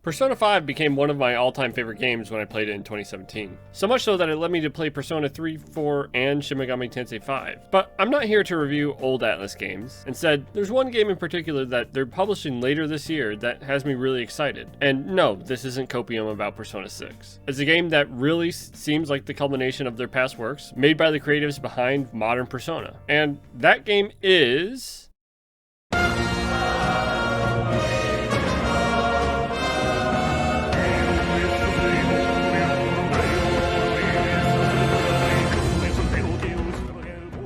Persona 5 became one of my all-time favorite games when I played it in 2017. So much so that it led me to play Persona 3, 4, and Shin Megami Tensei 5. But I'm not here to review old Atlus games. Instead, there's one game in particular that they're publishing later this year that has me really excited. And no, this isn't copium about Persona 6. It's a game that really seems like the culmination of their past works, made by the creatives behind modern Persona. And that game is...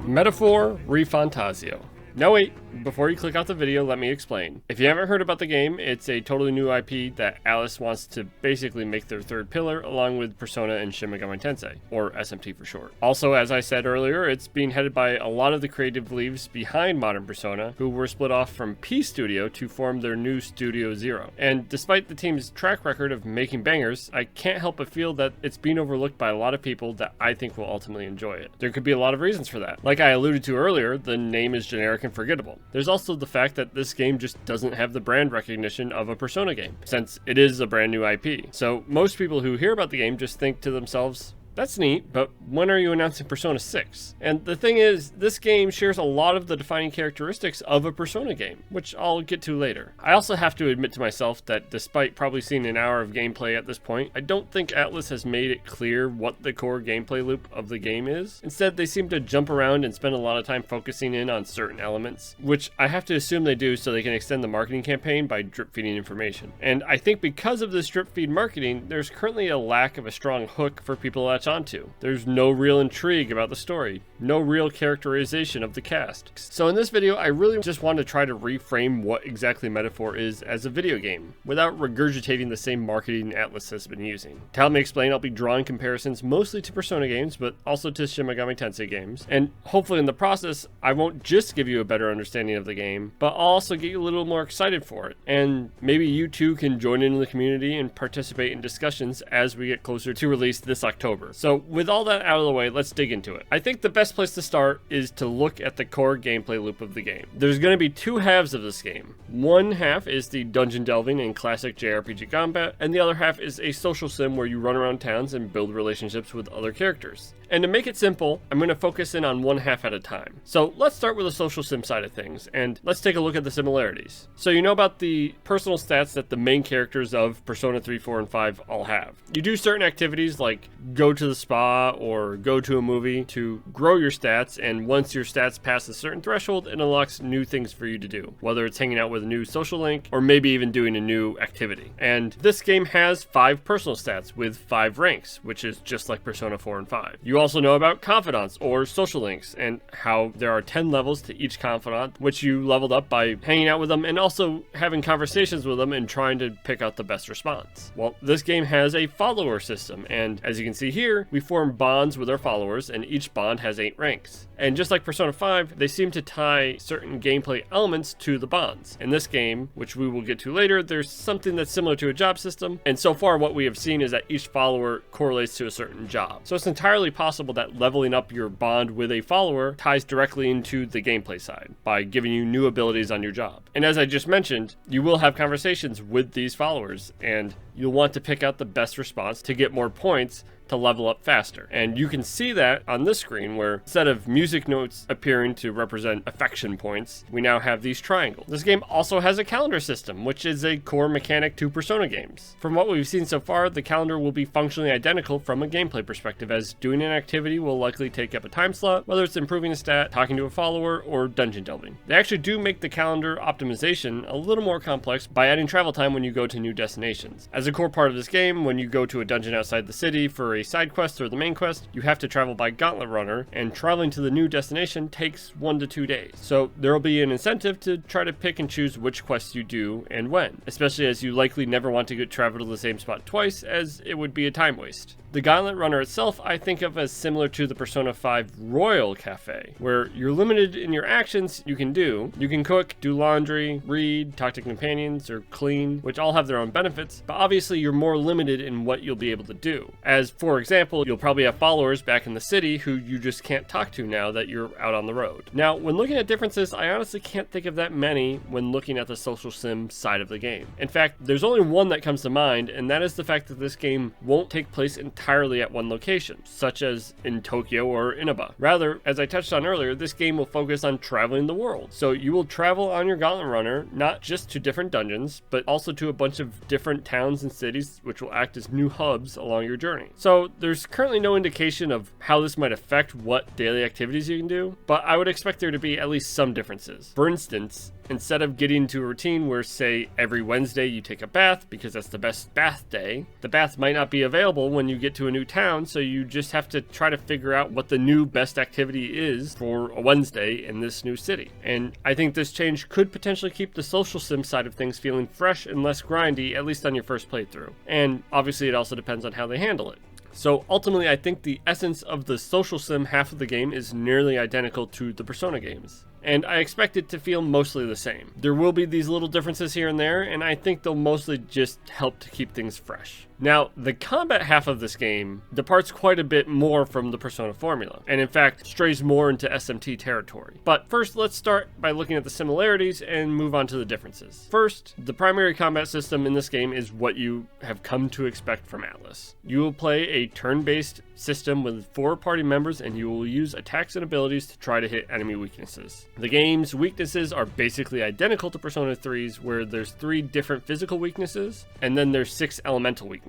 Metaphor Refantazio. No wait, before you click off the video, let me explain. If you haven't heard about the game, it's a totally new IP that Atlus wants to basically make their third pillar along with Persona and Shin Megami Tensei, or SMT for short. Also, as I said earlier, it's being headed by a lot of the creative leads behind modern Persona, who were split off from P Studio to form their new Studio Zero. And despite the team's track record of making bangers, I can't help but feel that it's being overlooked by a lot of people that I think will ultimately enjoy it. There could be a lot of reasons for that. Like I alluded to earlier, the name is generic and forgettable. There's also the fact that this game just doesn't have the brand recognition of a Persona game, since it is a brand new IP. So most people who hear about the game just think to themselves, that's neat, but when are you announcing Persona 6? And the thing is, this game shares a lot of the defining characteristics of a Persona game, which I'll get to later. I also have to admit to myself that despite probably seeing an hour of gameplay at this point, I don't think Atlus has made it clear what the core gameplay loop of the game is. Instead, they seem to jump around and spend a lot of time focusing in on certain elements, which I have to assume they do so they can extend the marketing campaign by drip feeding information. And I think because of this drip feed marketing, there's currently a lack of a strong hook for people to latch onto. There's no real intrigue about the story, no real characterization of the cast. So in this video, I really just wanted to try to reframe what exactly Metaphor is as a video game, without regurgitating the same marketing Atlus has been using. To help me explain, I'll be drawing comparisons mostly to Persona games, but also to Shin Megami Tensei games, and hopefully in the process, I won't just give you a better understanding of the game, but I'll also get you a little more excited for it, and maybe you too can join in the community and participate in discussions as we get closer to release this October. So with all that out of the way, let's dig into it. I think the best place to start is to look at the core gameplay loop of the game. There's going to be two halves of this game. One half is the dungeon delving and classic JRPG combat, and the other half is a social sim where you run around towns and build relationships with other characters. And to make it simple, I'm going to focus in on one half at a time. So let's start with the social sim side of things, and let's take a look at the similarities. So you know about the personal stats that the main characters of Persona 3, 4, and 5 all have. You do certain activities like go to the spa or go to a movie to grow your stats, and once your stats pass a certain threshold, it unlocks new things for you to do, whether it's hanging out with a new social link or maybe even doing a new activity. And this game has 5 personal stats with 5 ranks, which is just like Persona 4 and 5. You also know about confidants or social links and how there are 10 levels to each confidant, which you leveled up by hanging out with them and also having conversations with them and trying to pick out the best response. Well, this game has a follower system, and as you can see here, we form bonds with our followers, and each bond has 8 ranks. And just like Persona 5, they seem to tie certain gameplay elements to the bonds. In this game, which we will get to later, there's something that's similar to a job system, and so far what we have seen is that each follower correlates to a certain job. So it's entirely possible that leveling up your bond with a follower ties directly into the gameplay side by giving you new abilities on your job. And as I just mentioned, you will have conversations with these followers, and you'll want to pick out the best response to get more points to level up faster. And you can see that on this screen where instead of music notes appearing to represent affection points, we now have these triangles. This game also has a calendar system, which is a core mechanic to Persona games. From what we've seen so far, the calendar will be functionally identical from a gameplay perspective, as doing an activity will likely take up a time slot, whether it's improving a stat, talking to a follower, or dungeon delving. They actually do make the calendar optimization a little more complex by adding travel time when you go to new destinations. As a core part of this game, when you go to a dungeon outside the city for a side quest or the main quest, you have to travel by Gauntlet Runner, and traveling to the new destination takes 1 to 2 days. So there will be an incentive to try to pick and choose which quests you do and when, especially as you likely never want to travel to the same spot twice, as it would be a time waste. The Gauntlet Runner itself I think of as similar to the Persona 5 Royal Cafe, where you're limited in your actions you can do. You can cook, do laundry, read, talk to companions, or clean, which all have their own benefits, but obviously you're more limited in what you'll be able to do. As For example, you'll probably have followers back in the city who you just can't talk to now that you're out on the road. Now, when looking at differences, I honestly can't think of that many when looking at the social sim side of the game. In fact, there's only one that comes to mind, and that is the fact that this game won't take place entirely at one location, such as in Tokyo or Inaba. Rather, as I touched on earlier, this game will focus on traveling the world. So you will travel on your Gauntlet Runner, not just to different dungeons, but also to a bunch of different towns and cities, which will act as new hubs along your journey. So there's currently no indication of how this might affect what daily activities you can do, but I would expect there to be at least some differences. For instance, instead of getting into a routine where, say, every Wednesday you take a bath because that's the best bath day, the bath might not be available when you get to a new town, so you just have to try to figure out what the new best activity is for a Wednesday in this new city. And I think this change could potentially keep the social sim side of things feeling fresh and less grindy, at least on your first playthrough. And obviously it also depends on how they handle it. So ultimately, I think the essence of the social sim half of the game is nearly identical to the Persona games, and I expect it to feel mostly the same. There will be these little differences here and there, and I think they'll mostly just help to keep things fresh. Now, the combat half of this game departs quite a bit more from the Persona formula, and in fact strays more into SMT territory. But first, let's start by looking at the similarities and move on to the differences. First, the primary combat system in this game is what you have come to expect from Atlus. You will play a turn-based system with 4 party members, and you will use attacks and abilities to try to hit enemy weaknesses. The game's weaknesses are basically identical to Persona 3's, where there's 3 different physical weaknesses, and then there's 6 elemental weaknesses.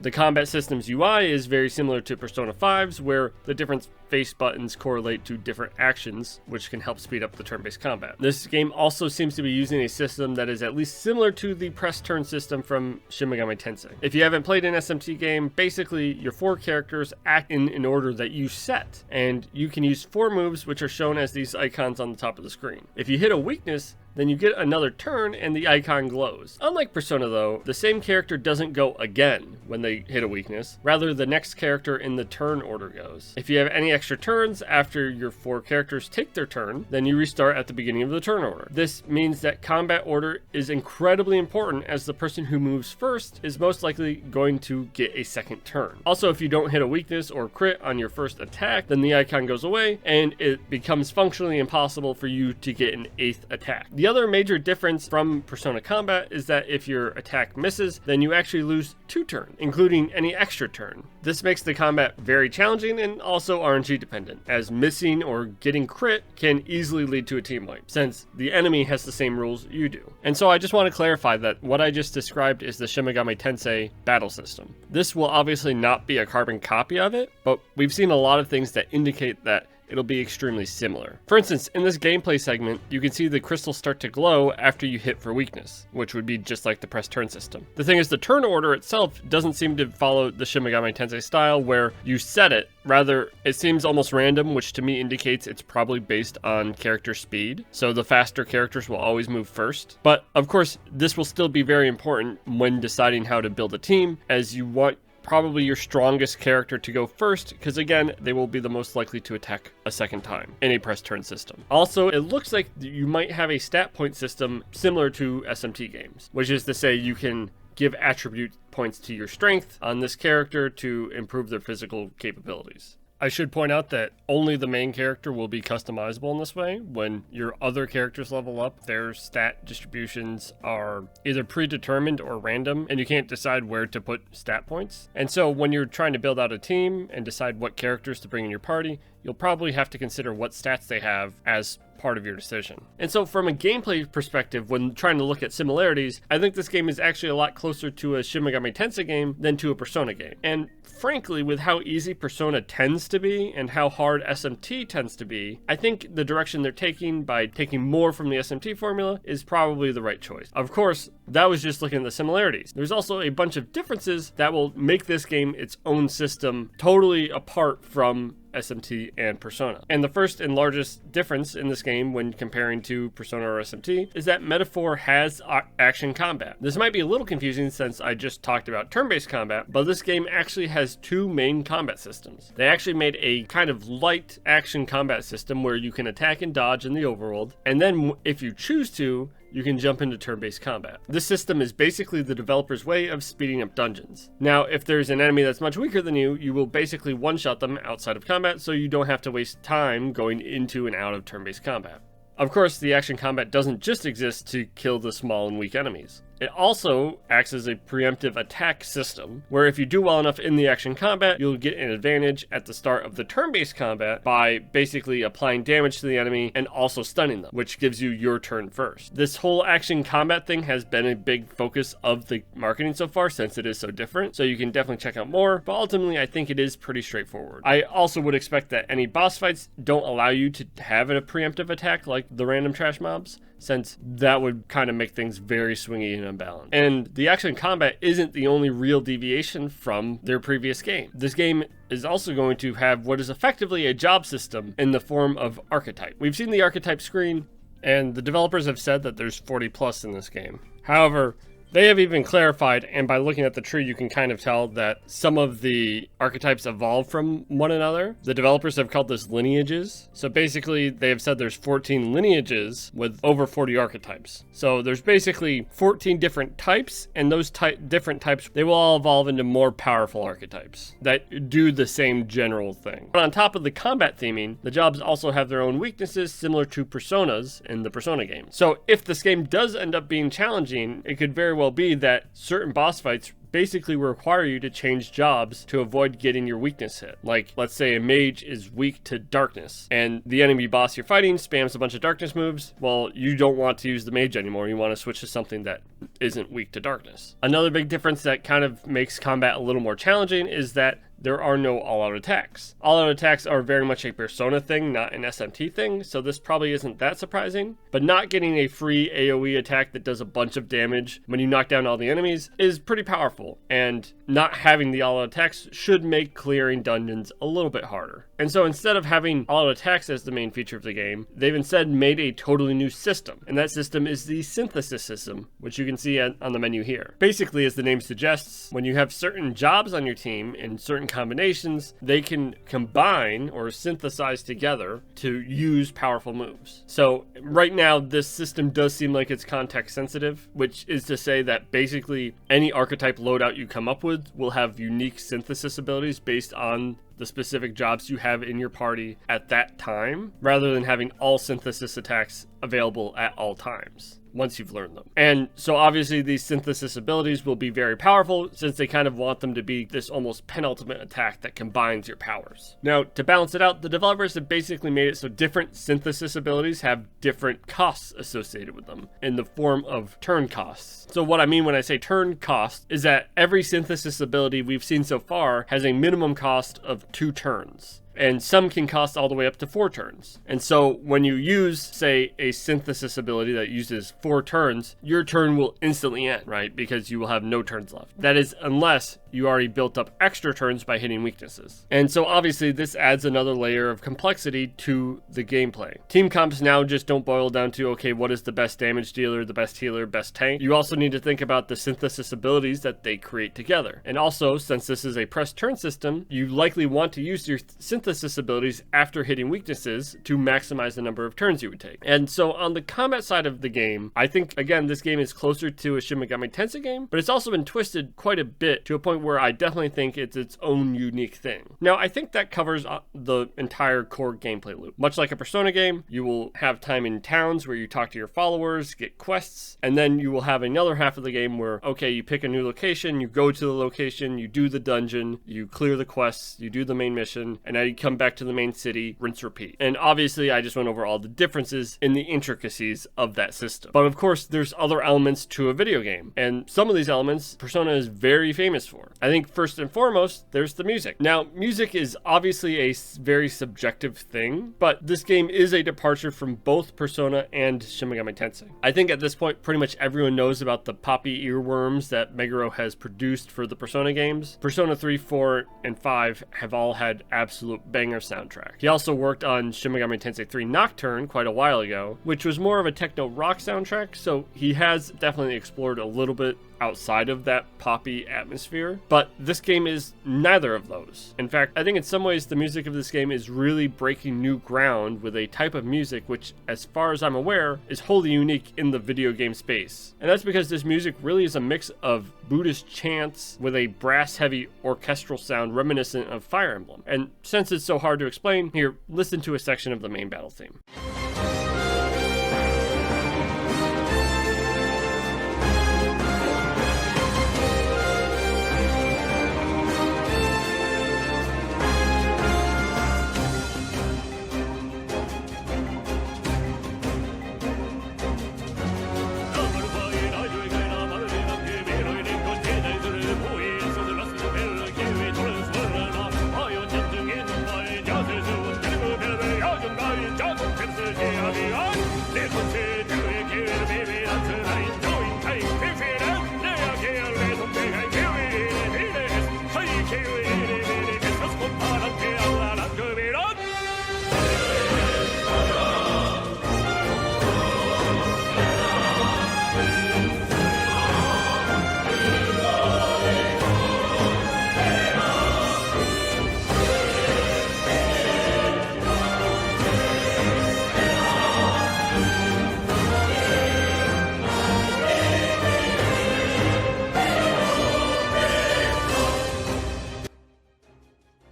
The combat system's UI is very similar to Persona 5's, where the different face buttons correlate to different actions, which can help speed up the turn-based combat. This game also seems to be using a system that is at least similar to the press turn system from Shin Megami Tensei. If you haven't played an SMT game, basically your 4 characters act in an order that you set, and you can use 4 moves, which are shown as these icons on the top of the screen. If you hit a weakness, then you get another turn and the icon glows. Unlike Persona though, the same character doesn't go again when they hit a weakness. Rather, the next character in the turn order goes. If you have any extra turns after your 4 characters take their turn, then you restart at the beginning of the turn order. This means that combat order is incredibly important, as the person who moves first is most likely going to get a second turn. Also, if you don't hit a weakness or crit on your first attack, then the icon goes away and it becomes functionally impossible for you to get an 8th attack. The other major difference from Persona combat is that if your attack misses, then you actually lose 2 turns, including any extra turn. This makes the combat very challenging and also RNG dependent, as missing or getting crit can easily lead to a team wipe, since the enemy has the same rules you do. And so I just want to clarify that what I just described is the Shin Megami Tensei battle system. This will obviously not be a carbon copy of it, but we've seen a lot of things that indicate that it'll be extremely similar. For instance, in this gameplay segment, you can see the crystals start to glow after you hit for weakness, which would be just like the press turn system. The thing is, the turn order itself doesn't seem to follow the Shin Megami Tensei style where you set it. Rather, it seems almost random, which to me indicates it's probably based on character speed. So the faster characters will always move first. But of course, this will still be very important when deciding how to build a team, as you want probably your strongest character to go first, because again, they will be the most likely to attack a second time in a press turn system. Also, it looks like you might have a stat point system similar to SMT games, which is to say you can give attribute points to your strength on this character to improve their physical capabilities. I should point out that only the main character will be customizable in this way. When your other characters level up, their stat distributions are either predetermined or random, and you can't decide where to put stat points. And so when you're trying to build out a team and decide what characters to bring in your party, you'll probably have to consider what stats they have as part of your decision. And so from a gameplay perspective, when trying to look at similarities, I think this game is actually a lot closer to a Shin Megami Tensei game than to a Persona game. And frankly, with how easy Persona tends to be and how hard SMT tends to be, I think the direction they're taking by taking more from the SMT formula is probably the right choice. Of course, that was just looking at the similarities. There's also a bunch of differences that will make this game its own system, totally apart from SMT and Persona. And the first and largest difference in this game when comparing to Persona or SMT is that Metaphor has action combat. This might be a little confusing since I just talked about turn-based combat, but this game actually has 2 main combat systems. They actually made a kind of light action combat system where you can attack and dodge in the overworld, and then if you choose to, you can jump into turn-based combat. This system is basically the developer's way of speeding up dungeons. Now, if there's an enemy that's much weaker than you, you will basically one-shot them outside of combat, so you don't have to waste time going into and out of turn-based combat. Of course, the action combat doesn't just exist to kill the small and weak enemies. It also acts as a preemptive attack system, where if you do well enough in the action combat, you'll get an advantage at the start of the turn-based combat by basically applying damage to the enemy and also stunning them, which gives you your turn first. This whole action combat thing has been a big focus of the marketing so far, since it is so different, so you can definitely check out more, but ultimately I think it is pretty straightforward. I also would expect that any boss fights don't allow you to have a preemptive attack like the random trash mobs, since that would kind of make things very swingy and unbalanced. And the action combat isn't the only real deviation from their previous game. This game is also going to have what is effectively a job system in the form of archetype. We've seen the archetype screen, and the developers have said that there's 40 plus in this game. However, they have even clarified, and by looking at the tree, you can kind of tell that some of the archetypes evolve from one another. The developers have called this lineages. So basically, they have said there's 14 lineages with over 40 archetypes. So there's basically 14 different types, and those different types, they will all evolve into more powerful archetypes that do the same general thing. But on top of the combat theming, the jobs also have their own weaknesses similar to personas in the Persona game. So if this game does end up being challenging, it could very well be that certain boss fights basically require you to change jobs to avoid getting your weakness hit. Like, let's say a mage is weak to darkness, and the enemy boss you're fighting spams a bunch of darkness moves. Well, you don't want to use the mage anymore. You want to switch to something that isn't weak to darkness. Another big difference that kind of makes combat a little more challenging is that there are no all-out attacks. All-out attacks are very much a Persona thing, not an SMT thing, so this probably isn't that surprising. But not getting a free AoE attack that does a bunch of damage when you knock down all the enemies is pretty powerful, and not having the all-out attacks should make clearing dungeons a little bit harder. And so instead of having all-out attacks as the main feature of the game, they've instead made a totally new system, and that system is the synthesis system, which you can see on the menu here. Basically, as the name suggests, when you have certain jobs on your team in certain combinations, they can combine or synthesize together to use powerful moves. So right now, this system does seem like it's context sensitive, which is to say that basically any archetype loadout you come up with will have unique synthesis abilities based on the specific jobs you have in your party at that time, rather than having all synthesis attacks available at all times once you've learned them. And so obviously these synthesis abilities will be very powerful, since they kind of want them to be this almost penultimate attack that combines your powers. Now, to balance it out, the developers have basically made it so different synthesis abilities have different costs associated with them in the form of turn costs. So what I mean when I say turn cost is that every synthesis ability we've seen so far has a minimum cost of 2 turns. And some can cost all the way up to 4 turns. And so when you use, say, a synthesis ability that uses 4 turns, your turn will instantly end, right? Because you will have no turns left. That is, unless you already built up extra turns by hitting weaknesses. And so obviously this adds another layer of complexity to the gameplay. Team comps now just don't boil down to, okay, what is the best damage dealer, the best healer, best tank? You also need to think about the synthesis abilities that they create together. And also, since this is a press turn system, you likely want to use your synthesis abilities after hitting weaknesses to maximize the number of turns you would take. And so on the combat side of the game, I think, again, this game is closer to a Shin Megami Tensei game, but it's also been twisted quite a bit to a point where I definitely think it's its own unique thing. Now, I think that covers the entire core gameplay loop. Much like a Persona game, you will have time in towns where you talk to your followers, get quests, and then you will have another half of the game where, okay, you pick a new location, you go to the location, you do the dungeon, you clear the quests, you do the main mission, and now you come back to the main city, rinse, repeat. And obviously, I just went over all the differences in the intricacies of that system. But of course, there's other elements to a video game, and some of these elements Persona is very famous for. I think first and foremost, there's the music. Now, music is obviously a very subjective thing, but this game is a departure from both Persona and Shin Megami Tensei. I think at this point, pretty much everyone knows about the poppy earworms that Meguro has produced for the Persona games. Persona 3, 4, and 5 have all had absolute banger soundtrack. He also worked on Shin Megami Tensei 3 Nocturne quite a while ago, which was more of a techno rock soundtrack, so he has definitely explored a little bit outside of that poppy atmosphere, but this game is neither of those. In fact, I think in some ways the music of this game is really breaking new ground with a type of music which, as far as I'm aware, is wholly unique in the video game space. And that's because this music really is a mix of Buddhist chants with a brass-heavy orchestral sound reminiscent of Fire Emblem. And since it's so hard to explain, here, listen to a section of the main battle theme.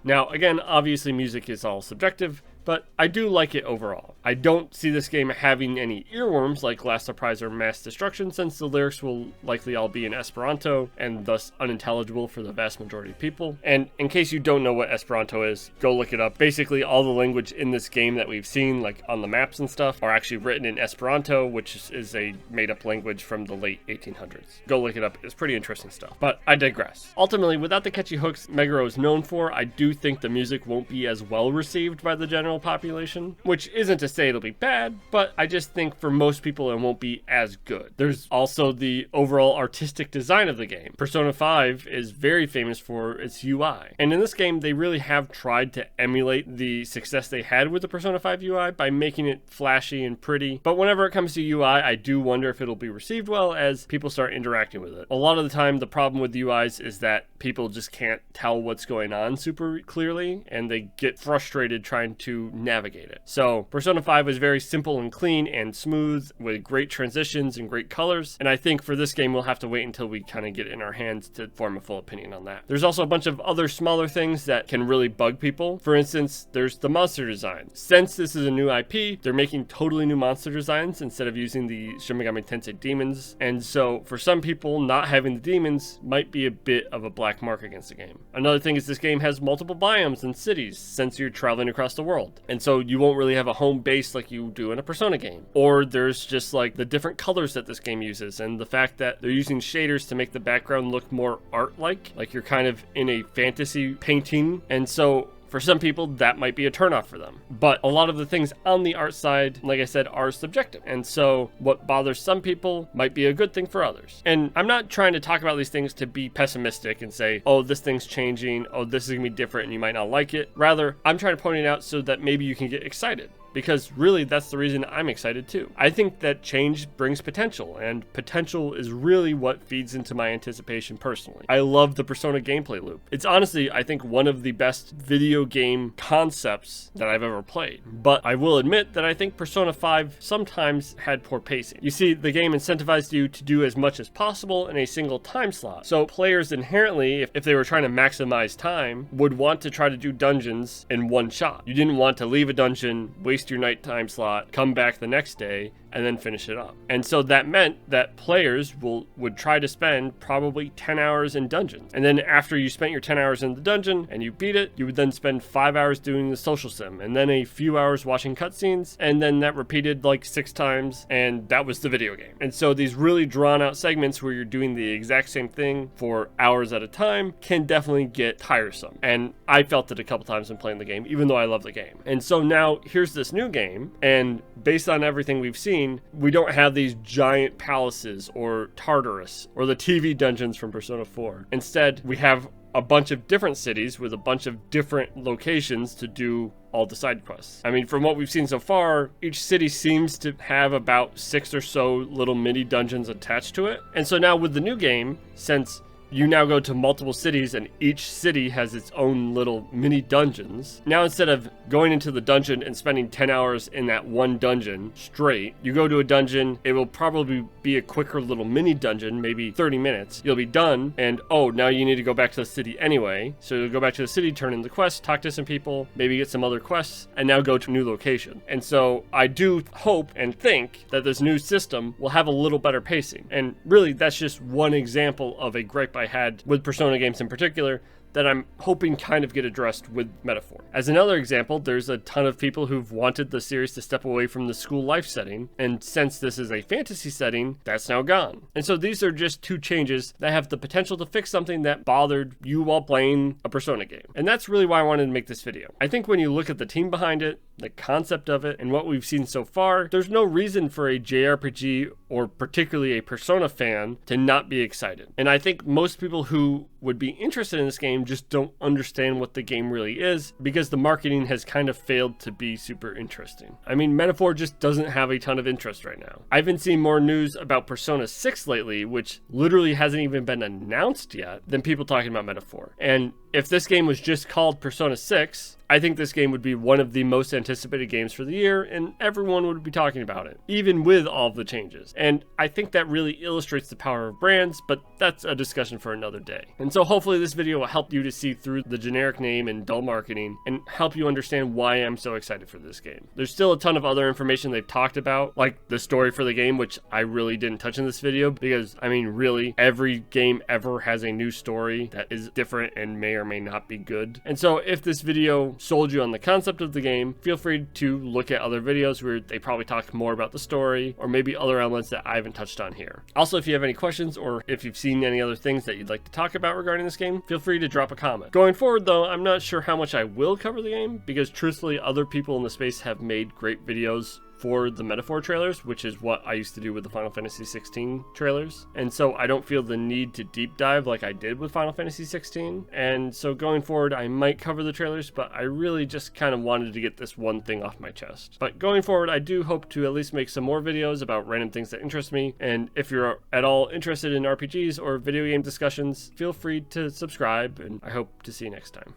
Now, again, obviously music is all subjective, but I do like it overall. I don't see this game having any earworms like Last Surprise or Mass Destruction, since the lyrics will likely all be in Esperanto and thus unintelligible for the vast majority of people. And in case you don't know what Esperanto is, go look it up. Basically, all the language in this game that we've seen, like on the maps and stuff, are actually written in Esperanto, which is a made-up language from the late 1800s. Go look it up. It's pretty interesting stuff. But I digress. Ultimately, without the catchy hooks Meguro is known for, I do think the music won't be as well received by the general population, which isn't to say it'll be bad, but I just think for most people it won't be as good. There's also the overall artistic design of the game. Persona 5 is very famous for its UI, and in this game they really have tried to emulate the success they had with the Persona 5 UI by making it flashy and pretty, but whenever it comes to UI, I do wonder if it'll be received well as people start interacting with it. A lot of the time the problem with UIs is that people just can't tell what's going on super clearly, and they get frustrated trying to navigate it. So Persona 5 is very simple and clean and smooth with great transitions and great colors, and I think for this game we'll have to wait until we kind of get it in our hands to form a full opinion on that. There's also a bunch of other smaller things that can really bug people. For instance, there's the monster design. Since this is a new IP, they're making totally new monster designs instead of using the Shin Megami Tensei demons, and so for some people, not having the demons might be a bit of a black mark against the game. Another thing is this game has multiple biomes and cities since you're traveling across the world, and so you won't really have a home base like you do in a Persona game. Or there's just like the different colors that this game uses, and the fact that they're using shaders to make the background look more art-like, like you're kind of in a fantasy painting, and so for some people, that might be a turnoff for them. But a lot of the things on the art side, like I said, are subjective. And so what bothers some people might be a good thing for others. And I'm not trying to talk about these things to be pessimistic and say, oh, this thing's changing, oh, this is gonna be different and you might not like it. Rather, I'm trying to point it out so that maybe you can get excited. Because really, that's the reason I'm excited too. I think that change brings potential, and potential is really what feeds into my anticipation personally. I love the Persona gameplay loop. It's honestly, I think, one of the best video game concepts that I've ever played. But I will admit that I think Persona 5 sometimes had poor pacing. You see, the game incentivized you to do as much as possible in a single time slot. So players inherently, if they were trying to maximize time, would want to try to do dungeons in one shot. You didn't want to leave a dungeon, waste your nighttime slot, come back the next day, and then finish it up. And so that meant that players would try to spend probably 10 hours in dungeons. And then after you spent your 10 hours in the dungeon and you beat it, you would then spend 5 hours doing the social sim, and then a few hours watching cutscenes, and then that repeated like 6 times, and that was the video game. And so these really drawn out segments where you're doing the exact same thing for hours at a time can definitely get tiresome. And I felt it a couple times when playing the game, even though I love the game. And so now here's this new game, and based on everything we've seen, we don't have these giant palaces or Tartarus or the TV dungeons from Persona 4. Instead, we have a bunch of different cities with a bunch of different locations to do all the side quests. I mean, from what we've seen so far, each city seems to have about 6 or so little mini dungeons attached to it. And so now with the new game, since you now go to multiple cities and each city has its own little mini dungeons. Now instead of going into the dungeon and spending 10 hours in that one dungeon straight, you go to a dungeon, it will probably be a quicker little mini dungeon, maybe 30 minutes. You'll be done and oh, now you need to go back to the city anyway. So you'll go back to the city, turn in the quest, talk to some people, maybe get some other quests, and now go to a new location. And so I do hope and think that this new system will have a little better pacing. And really that's just one example of a gripe I had with Persona games in particular that I'm hoping kind of get addressed with Metaphor. As another example, there's a ton of people who've wanted the series to step away from the school life setting, and since this is a fantasy setting, that's now gone. And so these are just 2 changes that have the potential to fix something that bothered you while playing a Persona game. And that's really why I wanted to make this video. I think when you look at the team behind it, the concept of it, and what we've seen so far, there's no reason for a JRPG or particularly a Persona fan to not be excited. And I think most people who would be interested in this game just don't understand what the game really is because the marketing has kind of failed to be super interesting. I mean, Metaphor just doesn't have a ton of interest right now. I've been seeing more news about Persona 6 lately, which literally hasn't even been announced yet, than people talking about Metaphor. And if this game was just called Persona 6, I think this game would be one of the most anticipated games for the year, and everyone would be talking about it, even with all of the changes. And I think that really illustrates the power of brands, but that's a discussion for another day. And so hopefully this video will help you to see through the generic name and dull marketing, and help you understand why I'm so excited for this game. There's still a ton of other information they've talked about, like the story for the game, which I really didn't touch in this video, because, I mean, really, every game ever has a new story that is different and may or may not be good. And so if this video sold you on the concept of the game, feel free to look at other videos where they probably talk more about the story or maybe other elements that I haven't touched on here. Also, if you have any questions or if you've seen any other things that you'd like to talk about regarding this game, feel free to drop a comment. Going forward though, I'm not sure how much I will cover the game because truthfully other people in the space have made great videos for the Metaphor trailers, which is what I used to do with the Final Fantasy 16 trailers. And so I don't feel the need to deep dive like I did with Final Fantasy 16. And so going forward, I might cover the trailers, but I really just kind of wanted to get this one thing off my chest. But going forward, I do hope to at least make some more videos about random things that interest me. And if you're at all interested in RPGs or video game discussions, feel free to subscribe, and I hope to see you next time.